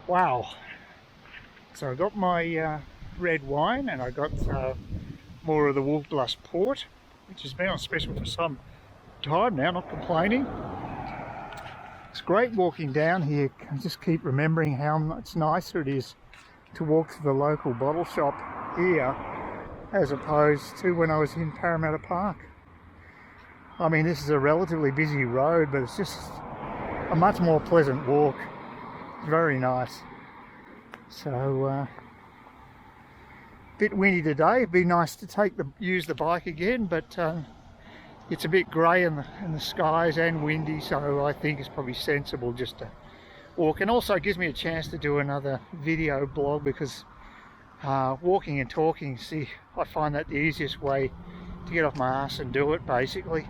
Wow. So I got my red wine and I got more of the Wolf Blush port, which has been on special for some time now, not complaining. It's great walking down here. I just keep remembering how much nicer it is to walk to the local bottle shop here as opposed to when I was in Parramatta Park. I mean, this is a relatively busy road, but it's just a much more pleasant walk. Very nice. So, bit windy today. It'd be nice to use the bike again, but it's a bit grey in the skies and windy, so I think it's probably sensible just to walk. And also it gives me a chance to do another video blog, because walking and talking, see, I find that the easiest way to get off my ass and do it, basically.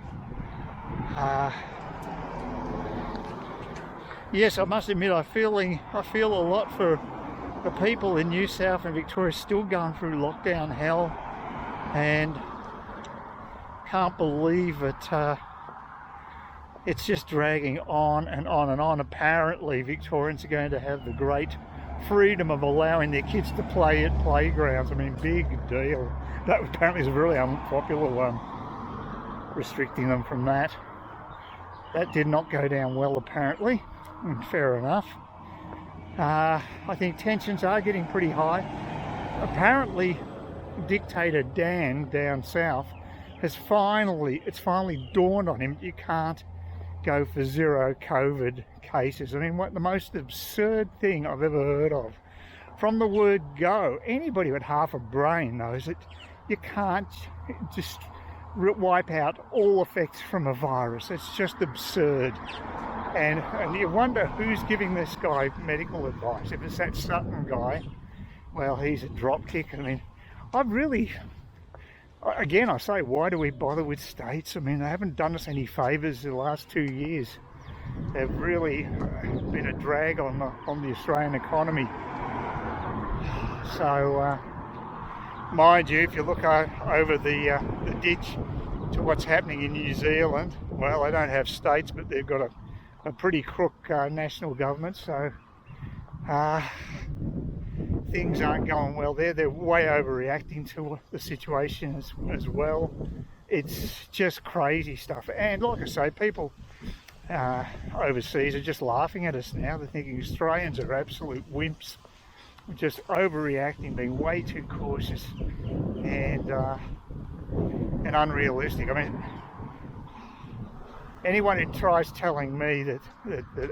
Yes, I must admit, I feel a lot for the people in New South and Victoria still going through lockdown hell, and can't believe it. It's just dragging on and on and on. Apparently Victorians are going to have the great freedom of allowing their kids to play at playgrounds. I mean, big deal. That apparently is a really unpopular one, restricting them from that. That did not go down well, apparently. Fair enough. I think tensions are getting pretty high. Apparently dictator Dan down south it's finally dawned on him you can't go for zero COVID cases. I mean, what the most absurd thing I've ever heard of. From the word go, anybody with half a brain knows that you can't just wipe out all effects from a virus. It's just absurd. And you wonder who's giving this guy medical advice. If it's that Sutton guy, well, he's a dropkick. I mean, again, I say, why do we bother with states? I mean, they haven't done us any favours the last 2 years. They've really been a drag on the Australian economy. So, mind you, if you look over the ditch to what's happening in New Zealand, well, they don't have states, but they've got a pretty crook national government, so things aren't going well there. They're way overreacting to the situation as well. It's just crazy stuff. And like I say, people overseas are just laughing at us now. They're thinking Australians are absolute wimps, just overreacting, being way too cautious and unrealistic. I mean, anyone who tries telling me that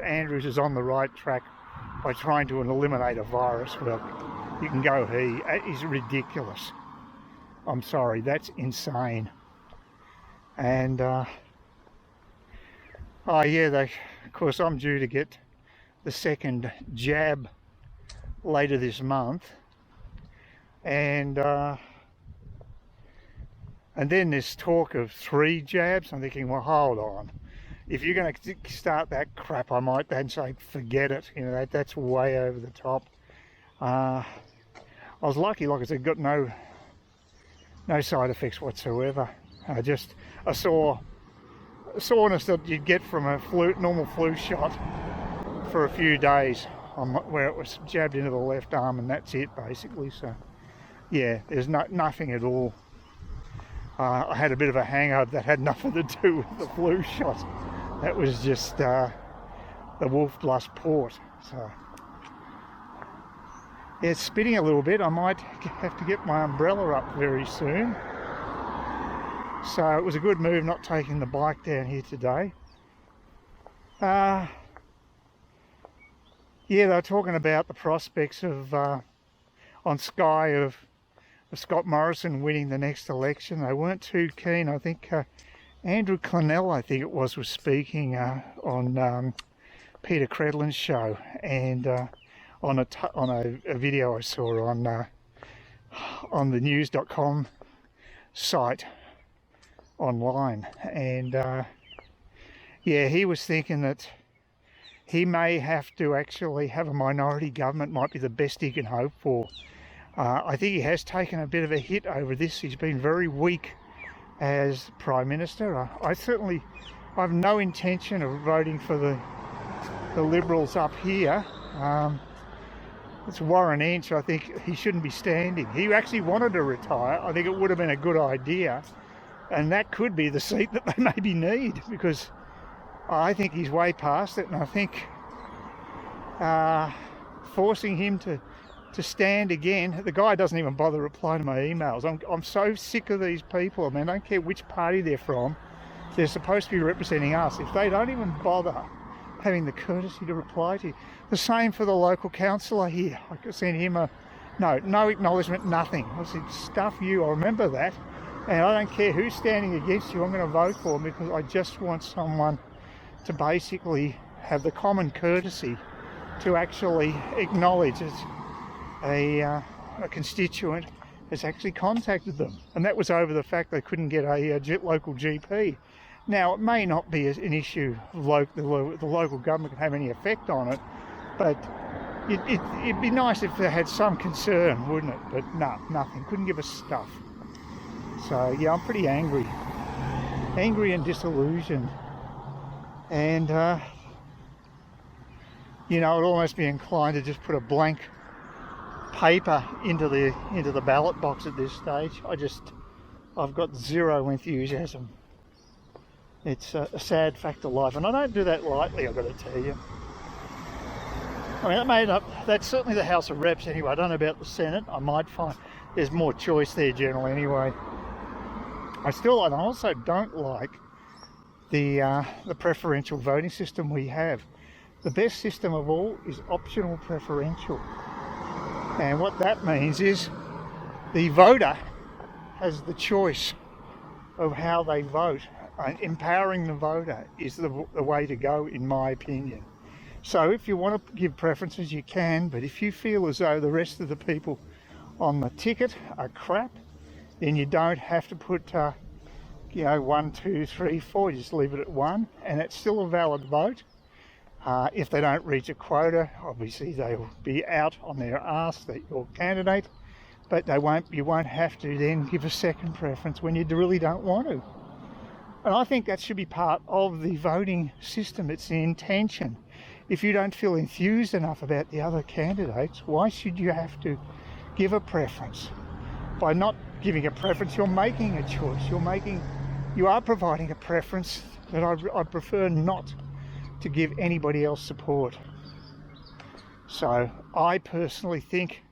Andrews is on the right track by trying to eliminate a virus, well, you can go he's ridiculous. I'm sorry, that's insane. And of course I'm due to get the second jab later this month, and then this talk of 3 jabs. I'm thinking, well, hold on, if you're going to start that crap, I might then say forget it. You know, that's way over the top. I was lucky, like I said, got no side effects whatsoever. A soreness that you'd get from a normal flu shot for a few days, where it was jabbed into the left arm, and that's it basically. So yeah, there's nothing at all. I had a bit of a hangover that had nothing to do with the flu shot. That was just the Wolf Blush port. So yeah, it's spitting a little bit. I might have to get my umbrella up very soon. So it was a good move not taking the bike down here today. Yeah, they were talking about the prospects of on Sky of Scott Morrison winning the next election. They weren't too keen. I think Andrew Clennell, I think it was speaking on Peter Credlin's show, and on a video I saw on the news.com site online, and yeah, he was thinking that he may have to actually have a minority government. Might be the best he can hope for. I think he has taken a bit of a hit over this. He's been very weak as Prime Minister. I have no intention of voting for the Liberals up here. it's Warren Inch. I think he shouldn't be standing. He actually wanted to retire. I think it would have been a good idea, and that could be the seat that they maybe need, because I think he's way past it, and I think forcing him to stand again. The guy doesn't even bother replying to my emails. I'm so sick of these people. I mean, I don't care which party they're from. They're supposed to be representing us. If they don't even bother having the courtesy to reply to you. The same for the local councillor here. I sent him no acknowledgement, nothing. I said, stuff you, I remember that. And I don't care who's standing against you, I'm going to vote for them, because I just want someone to basically have the common courtesy to actually acknowledge that a constituent has actually contacted them. And that was over the fact they couldn't get a local GP. Now, it may not be an issue the local government can have any effect on it, but it'd be nice if they had some concern, wouldn't it? But no, nothing. Couldn't give us stuff. So yeah, I'm pretty angry and disillusioned. And you know, I'd almost be inclined to just put a blank paper into the ballot box at this stage. I've got zero enthusiasm. It's a sad fact of life, and I don't do that lightly, I've got to tell you. I mean, that's certainly the House of Reps anyway. I don't know about the Senate. I might find there's more choice there generally anyway. I also don't like the preferential voting system we have. The best system of all is optional preferential. And what that means is the voter has the choice of how they vote. Empowering the voter is the way to go, in my opinion. So if you want to give preferences, you can, but if you feel as though the rest of the people on the ticket are crap, then you don't have to put 1, 2, 3, 4, just leave it at 1, and it's still a valid vote. If they don't reach a quota, obviously they'll be out on their arse, that your candidate, but you won't have to then give a second preference when you really don't want to. And I think that should be part of the voting system. It's the intention. If you don't feel enthused enough about the other candidates, why should you have to give a preference? By not giving a preference, you're making a choice. You are providing a preference that I prefer not to give anybody else support. So I personally think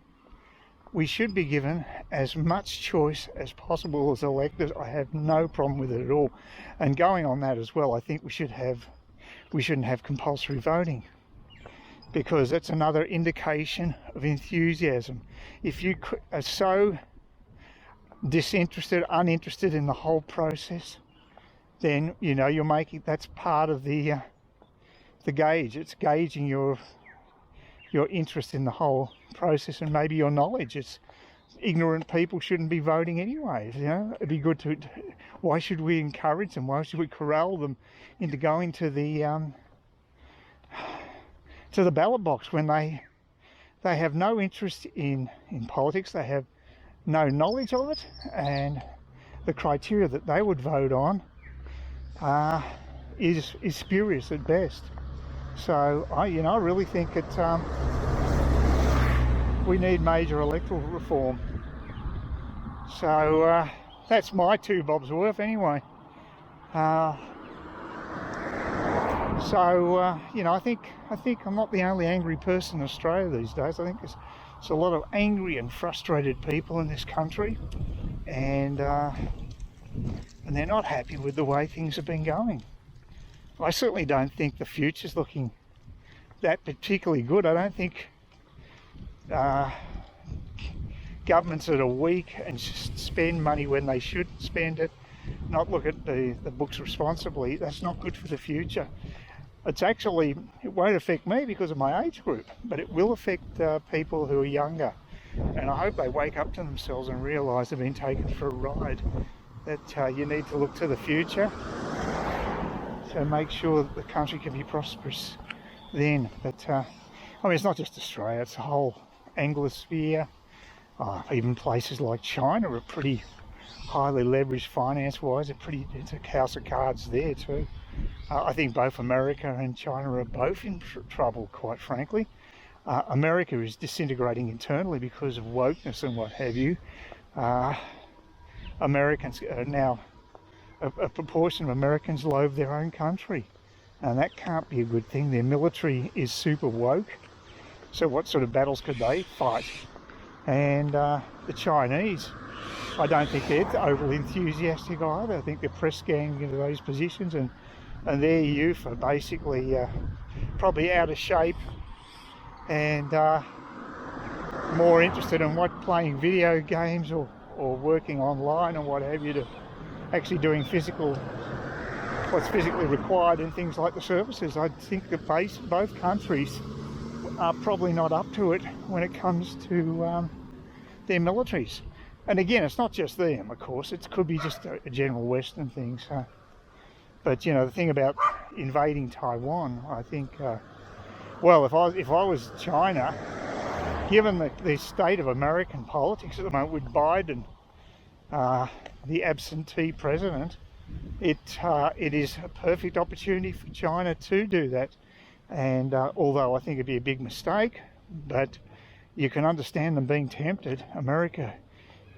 we should be given as much choice as possible as electors. I have no problem with it at all. And going on that as well, I think we shouldn't have compulsory voting, because that's another indication of enthusiasm. If you are so uninterested in the whole process, then that's part of the gauge. It's gauging your interest in the whole process, and maybe your knowledge. It's ignorant people shouldn't be voting anyway. It'd be good to. Why should we encourage them? Why should we corral them into going to the ballot box when they have no interest in politics? They have no knowledge of it, and the criteria that they would vote on is spurious at best. So I really think we need major electoral reform. So that's my 2 bobs worth anyway. I think I'm not the only angry person in Australia these days. I think there's a lot of angry and frustrated people in this country, and they're not happy with the way things have been going. I certainly don't think the future's looking that particularly good. I don't think governments that are weak and just spend money when they shouldn't spend it, not look at the books responsibly, that's not good for the future. It won't affect me because of my age group, but it will affect people who are younger. And I hope they wake up to themselves and realise they've been taken for a ride, that you need to look to the future to make sure that the country can be prosperous then. But it's not just Australia, it's the whole Anglosphere. Even places like China are pretty highly leveraged finance-wise. It's a house of cards there too. I think both America and China are both in trouble, quite frankly. America is disintegrating internally because of wokeness and what have you. Americans are now, a proportion of Americans loathe their own country, and that can't be a good thing. Their military is super woke, so what sort of battles could they fight? And the Chinese, I don't think they're overly enthusiastic either. I think they're press ganging into those positions, and their youth are basically probably out of shape and more interested in playing video games or working online or what have you, to actually doing what's physically required in things like the services. I think that both countries are probably not up to it when it comes to their militaries. And again, it's not just them, of course. It could be just a general Western thing. So, but you know, the thing about invading Taiwan, I think, well, if I was China, given the state of American politics at the moment with Biden, the absentee president, it is a perfect opportunity for China to do that. And although I think it'd be a big mistake, but you can understand them being tempted. America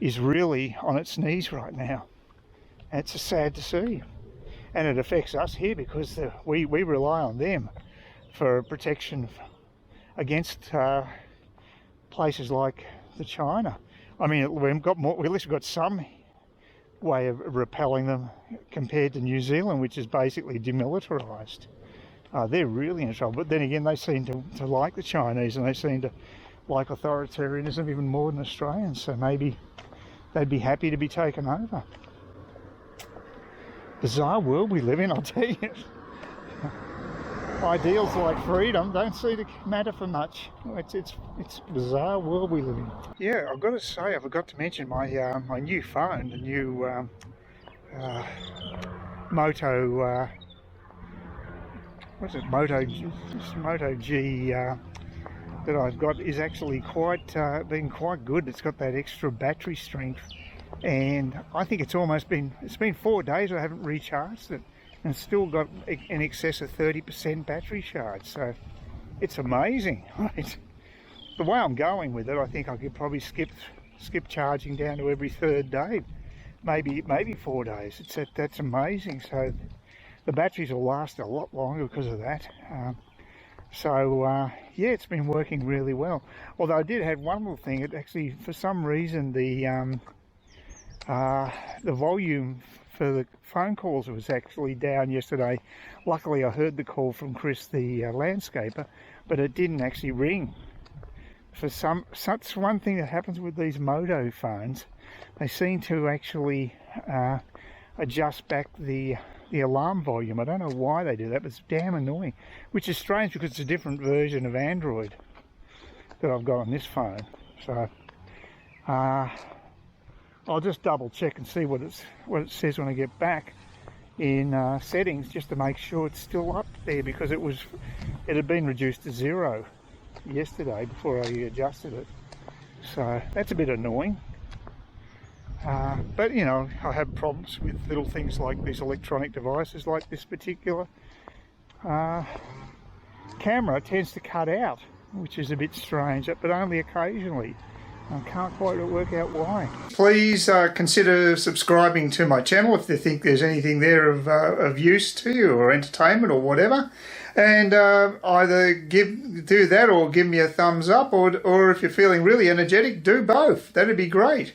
is really on its knees right now. It's sad to see, and it affects us here because we rely on them for protection against places like the China. I mean, we've got more, at least we've got some way of repelling them compared to New Zealand, which is basically demilitarized. They're really in trouble. But then again, they seem to like the Chinese, and they seem to like authoritarianism even more than Australians. So maybe they'd be happy to be taken over. Bizarre world we live in, I'll tell you. Ideals like freedom don't seem to matter for much. It's a bizarre world we live in. Yeah, I've got to say, I forgot to mention my my new phone, the new Moto. What's it? Moto G that I've got is actually been quite good. It's got that extra battery strength, and I think it's been 4 days I haven't recharged it, and still got in excess of 30% battery charge. So it's amazing, right? The way I'm going with it, I think I could probably skip charging down to every third day, maybe 4 days. That's amazing. So the batteries will last a lot longer because of that. Yeah, it's been working really well. Although I did have one little thing. It actually, for some reason, the volume for the phone calls was actually down yesterday. Luckily, I heard the call from Chris, the landscaper, but it didn't actually ring. That's one thing that happens with these Moto phones. They seem to actually adjust back the alarm volume. I don't know why they do that, but it's damn annoying, which is strange because it's a different version of Android that I've got on this phone. So I'll just double check and see what it says when I get back in settings, just to make sure it's still up there, because it had been reduced to 0 yesterday before I adjusted it. So that's a bit annoying. But you know, I have problems with little things like these electronic devices, like this particular camera tends to cut out, which is a bit strange, but only occasionally. I can't quite work out why. Please consider subscribing to my channel if you think there's anything there of use to you, or entertainment or whatever. And either do that or give me a thumbs up, or if you're feeling really energetic, do both. That'd be great.